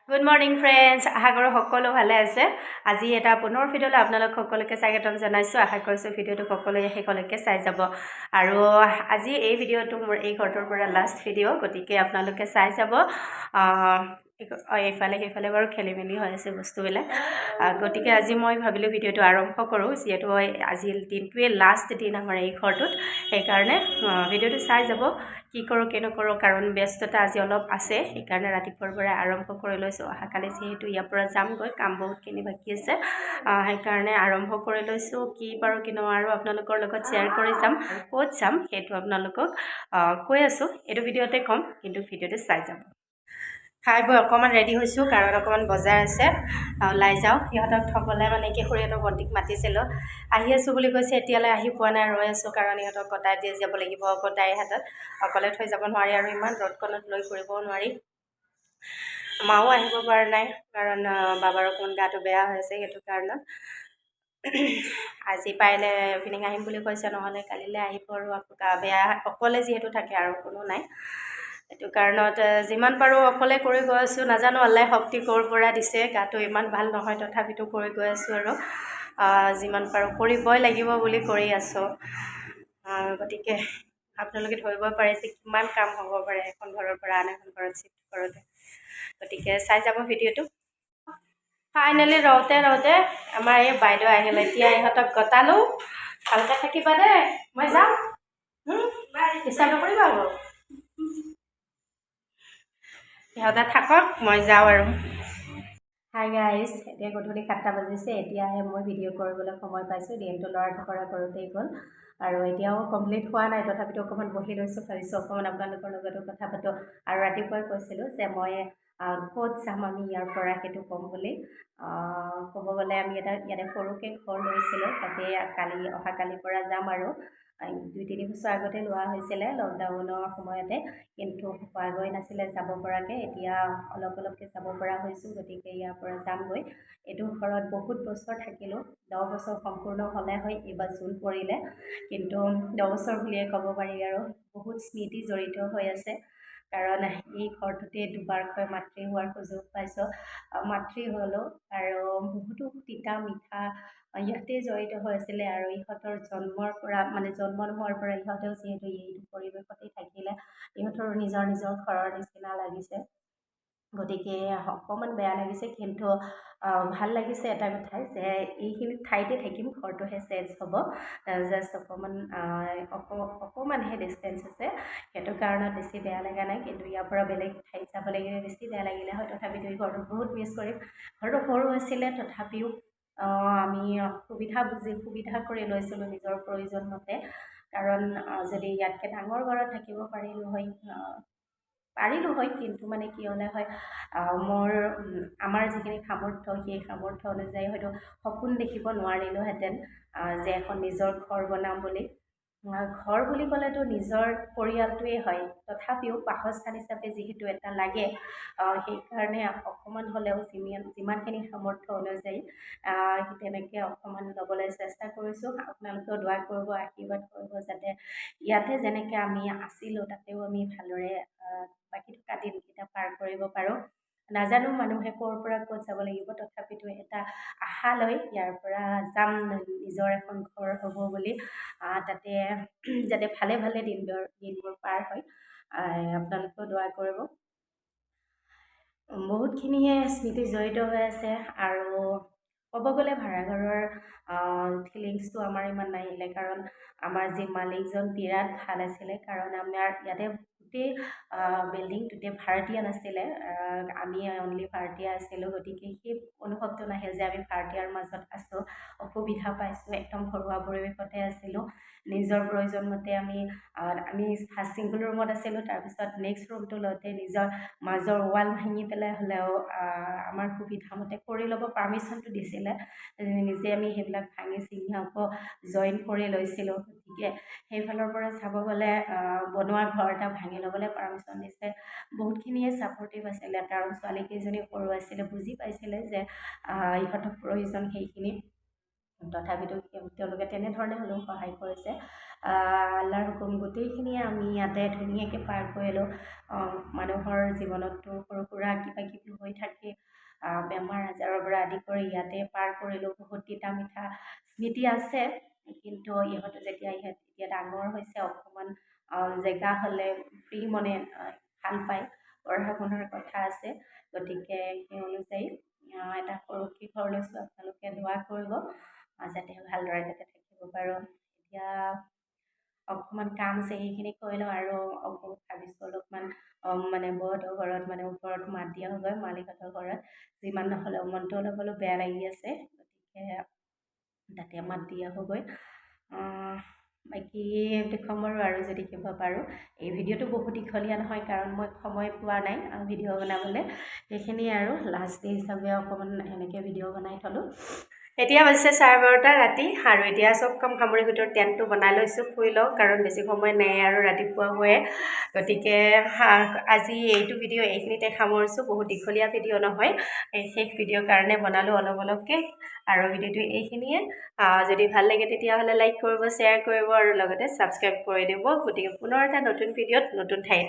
Good morning friends, আশা কৰোঁ সকলো ভালে আছে। আজি এটা পুনৰ ভিডিঅ'লৈ আপোনালোক সকলোকে স্বাগতম জনাইছোঁ। আশা কৰিছোঁ ভিডিঅ'টো সকলোৱে শেষলৈকে চাই যাব। আৰু আজি এই ভিডিঅ'টো মোৰ এই ঘৰটোৰ পৰা লাষ্ট ভিডিঅ', গতিকে আপোনালোকে চাই যাব। এইফালে সেইফালে বাৰু খেলি মেলি হৈ আছে বস্তুবিলাক, গতিকে আজি মই ভাবিলোঁ ভিডিঅ'টো আৰম্ভ কৰোঁ, যিহেতু আজিৰ দিনটোৱে লাষ্ট দিন আমাৰ এই ঘৰটোত। সেইকাৰণে ভিডিঅ'টো চাই যাব। কি কৰোঁ কি নকৰোঁ, কাৰণ ব্যস্ততা আজি অলপ আছে, সেইকাৰণে ৰাতিপুৱাৰ পৰা আৰম্ভ কৰি লৈছোঁ। অহাকালি যিহেতু ইয়াৰ পৰা যামগৈ, কাম বহুতখিনি বাকী আছে, সেইকাৰণে আৰম্ভ কৰি লৈছোঁ। কি পাৰোঁ কি নোৱাৰোঁ আপোনালোকৰ লগত শ্বেয়াৰ কৰি যাম। ক'ত যাম সেইটো আপোনালোকক কৈ আছোঁ, এইটো ভিডিঅ'তে ক'ম, কিন্তু ভিডিঅ'টো চাই যাব। খাই বৈ অকণমান ৰেডি হৈছোঁ, কাৰণ অকণমান বজাৰ আছে, ওলাই যাওঁ। সিহঁতক থ'বলৈ মানে কিশোৰীহঁতক ভণ্টিক মাতিছিলোঁ, আহি আছোঁ বুলি কৈছে। এতিয়ালৈ আহি পোৱা নাই, ৰৈ আছোঁ, কাৰণ ইহঁতক কটাই দি যাব লাগিব। কটাই হাতত অকলে থৈ যাব নোৱাৰি, আৰু ইমান ৰ'দকণত লৈ ফুৰিবও নোৱাৰি। মাও আহিব পৰা নাই, কাৰণ বাবাৰ অকণমান গাটো বেয়া হৈ আছে। সেইটো কাৰণত আজি পাৰিলে ইভিনিং আহিম বুলি কৈছে, নহ'লে কালিলৈ আহিব। আৰু গা বেয়া, অকলে যিহেতু থাকে আৰু কোনো নাই, সেইটো কাৰণত যিমান পাৰোঁ অকলে কৰি গৈ আছোঁ। নাজানো আল্লাই শক্তি ক'ৰ পৰা দিছে, গাটো ইমান ভাল নহয়, তথাপিতো কৰি গৈ আছোঁ। আৰু যিমান পাৰোঁ কৰিবই লাগিব বুলি কৰি আছোঁ। গতিকে আপোনালোকে ধৰিব পাৰিছে কিমান কাম হ'ব পাৰে এখন ঘৰৰ পৰা আন এখন ঘৰত চিফ্ট কৰোঁতে। গতিকে চাই যাব ভিডিঅ'টো। ফাইনেলি ৰওঁতে আমাৰ এই বাইদেউ আহিলে। এতিয়া ইহঁতক গতালোঁ, ভালকৈ থাকিবা দেই, মই যাওঁ, ডিষ্টাৰ্ব নকৰিবা আকৌ। সিহঁতে থাকক, মই যাওঁ আৰু। হাই গাইজ, এতিয়া গধূলি 7টা বাজিছে। এতিয়াহে মই ভিডিঅ' কৰিবলৈ সময় পাইছোঁ। দিনটো ল'ৰা ঢকৰা কৰোঁতেই গ'ল, আৰু এতিয়াও কমপ্লিট হোৱা নাই, তথাপিতো অকণমান বহি লৈছোঁ। ভাবিছোঁ অকণমান আপোনালোকৰ লগতো কথা পাতোঁ। আৰু ৰাতিপুৱাই কৈছিলোঁ যে মই ক'ত যাম আমি ইয়াৰ পৰা, সেইটো ক'ম বুলি। ক'ব গ'লে আমি ইয়াতে সৰুকৈ ঘৰ লৈছিলোঁ, তাতে অহাকালিৰ পৰা যাম। আৰু 2-3 বছৰ আগতে লোৱা হৈছিলে, লকডাউনৰ সময়তে, কিন্তু হোৱাগৈ নাছিলে যাব পৰাকৈ। এতিয়া অলপকৈ যাব পৰা হৈছোঁ, গতিকে ইয়াৰ পৰা যামগৈ। এইটো ঘৰত বহুত বছৰ থাকিলোঁ, 10 বছৰ সম্পূৰ্ণ হ'লে হয় এইবাৰ জুন পৰিলে, কিন্তু 10 বছৰ বুলিয়ে ক'ব পাৰি। আৰু বহুত স্মৃতি জড়িত হৈ আছে, কাৰণ এই ঘৰটোতে দুবাৰকৈ মাতৃ হোৱাৰ সুযোগ পাইছোঁ। মাতৃ হ'লোঁ, আৰু বহুতো তিতা মিঠা ইহঁতে জড়িত হৈ আছিলে। আৰু ইহঁতৰ জন্মৰ পৰা, মানে জন্ম নোহোৱাৰ পৰা ইহঁতেও যিহেতু এইটো পৰিৱেশতে থাকিলে, ইহঁতৰ নিজৰ ঘৰৰ নিচিনা লাগিছে। গতিকে অকণমান বেয়া লাগিছে, কিন্তু ভাল লাগিছে এটা কথাই, যে এইখিনি ঠাইতে থাকিম, ঘৰটোহে চেঞ্জ হ'ব, জাষ্ট অকণমানহে ডিষ্টেঞ্চ আছে। সেইটো কাৰণত বেছি বেয়া লগা নাই, কিন্তু ইয়াৰ পৰা বেলেগ ঠাইত যাব লাগিলে বেছি বেয়া লাগিলে হয়। তথাপিতো এই ঘৰটো বহুত মিছ কৰিম। ঘৰটো সৰু আছিলে, তথাপিও আমি সুবিধা কৰি লৈছিলোঁ নিজৰ প্ৰয়োজন মতে, কাৰণ যদি ইয়াতকৈ ডাঙৰ ঘৰত থাকিব পাৰিলোঁ হয়, কিন্তু মানে কি হ'লে হয়, আমাৰ যিখিনি সামৰ্থ্য, সেই সামৰ্থ্য অনুযায়ী হয়তো সপোন দেখিব নোৱাৰিলোঁহেঁতেন, যে এখন নিজৰ ঘৰ বনাম বুলি। ঘৰ বুলি ক'লেতো নিজৰ পৰিয়ালটোৱেই হয়, তথাপিও বাসস্থান হিচাপে যিহেতু এটা লাগে, সেইকাৰণে অকণমান হ'লেও যিমানখিনি সামৰ্থ্য অনুযায়ী তেনেকৈ অকণমান ল'বলৈ চেষ্টা কৰিছোঁ। আপোনালোকেও দোৱা কৰিব, আশীৰ্বাদ কৰিব, যাতে ইয়াতে যেনেকৈ আমি আছিলোঁ তাতেও আমি ভালদৰে বাকী থকা দিনকেইটা পাৰ কৰিব পাৰোঁ। নাজানো মানুহে ক'ৰ পৰা ক'ত যাব লাগিব, তথাপিতো এটা আশা লৈ ইয়াৰ পৰা যাম, নিজৰ এখন ঘৰ হ'ব বুলি। তাতে যাতে ভালে দিনবোৰ পাৰ হয়, আপোনালোকেও দোৱা কৰিব। বহুতখিনিয়ে স্মৃতি জড়িত হৈ আছে, আৰু ক'ব গ'লে ভাড়াঘৰৰ ফিলিংছটো আমাৰ ইমান নাহিলে, কাৰণ আমাৰ যি মালিকজন বিৰাট ভাল আছিলে, কাৰণ আমাৰ ইয়াতে গোটেই বিল্ডিংটোতে ভাড়াতীয়া নাছিলে, আমি অনলি ভাড়াতীয়া আছিলোঁ। গতিকে সেই অনুভৱটো নাহে যে আমি ভাড়াতীয়াৰ মাজত আছোঁ, অসুবিধা পাইছোঁ। একদম ঘৰুৱা পৰিৱেশতে আছিলোঁ, নিজৰ প্ৰয়োজন মতে আমি ফাৰ্ষ্ট ছিংগল ৰুমত আছিলোঁ। তাৰপিছত নেক্সট ৰুমটো লওঁতে নিজৰ মাজৰ ৱাল ভাঙি পেলাই হ'লেও আমাৰ সুবিধামতে কৰি ল'ব পাৰ্মিশ্যনটো দিছিলে, নিজে আমি সেইবিলাক ভাঙি চিঙি আকৌ জইন কৰি লৈছিলোঁ। গতিকে সেইফালৰ পৰা চাব গ'লে বনোৱা ঘৰ এটা ভাঙি ল'বলৈ পাৰ্মিশ্যন দিছে। বহুতখিনিয়ে ছাপৰ্টিভ আছিলে, কাৰণ ছোৱালীকেইজনী সৰু আছিলে, বুজি পাইছিলে যে ইহঁতক প্ৰয়োজন সেইখিনি। তথাপিতো তেওঁলোকে তেনেধৰণে হ'লেও সহায় কৰিছে। আল্লাৰ হুকুম গোটেইখিনিয়ে আমি ইয়াতে ধুনীয়াকৈ পাৰ কৰিলোঁ। মানুহৰ জীৱনততো সৰু সুৰা কিবা কিবি হৈ থাকে, বেমাৰ আজাৰৰ পৰা আদি কৰি ইয়াতে পাৰ কৰিলোঁ। বহুত তিতা মিঠা স্মৃতি আছে, কিন্তু এতিয়া ডাঙৰ হৈছে, অকণমান জেগা হ'লে ফ্ৰী মনে ভাল পায়, পঢ়া শুনাৰ কথা আছে, গতিকে সেই অনুযায়ী এটা সৰুকি ঘৰ লৈছোঁ। আপোনালোকে দোৱা কৰিব যাতে ভালদৰে যাতে থাকিব পাৰোঁ। এতিয়া অকণমান কাম আছে, সেইখিনি কৰি লওঁ, আৰু ভাবিছোঁ অলপমান মানে বৌহঁতৰ ঘৰত মানে ওপৰত মাত দিয়া হ'বগৈ, মালিকহঁতৰ ঘৰত। যিমান নহ'লেও মনটো অলপ অলপ বেয়া লাগি আছে, গতিকে তাতে মাত দিয়া হ'বগৈ। বাকী দেখুৱাম আৰু যদি কিবা পাৰোঁ। এই ভিডিঅ'টো বহুত দীঘলীয়া নহয়, কাৰণ মই সময় পোৱা নাই ভিডিঅ' বনাবলৈ। সেইখিনিয়ে আৰু লাষ্ট ডে হিচাপে অকণমান এনেকৈ ভিডিঅ' বনাই থ'লোঁ। এতিয়া বাজিছে 12:30 ৰাতি, আৰু এতিয়া চব কাম সামৰি ভিতৰত টেণ্টটো বনাই লৈছোঁ, শুই লওঁ, কাৰণ বেছি সময় নাই আৰু ৰাতিপুৱা হৈয়ে। গতিকে আজি এইটো ভিডিঅ' এইখিনিতে সামৰিছোঁ। বহুত দীঘলীয়া ভিডিঅ' নহয়, শেষ ভিডিঅ'ৰ কাৰণে বনালোঁ অলপ অলপকৈ, আৰু ভিডিঅ'টো এইখিনিয়ে। যদি ভাল লাগে তেতিয়াহ'লে লাইক কৰিব, শ্বেয়াৰ কৰিব, আৰু লগতে ছাবস্ক্ৰাইব কৰি দিব। গতিকে পুনৰ এটা নতুন ভিডিঅ'ত নতুন ঠাইত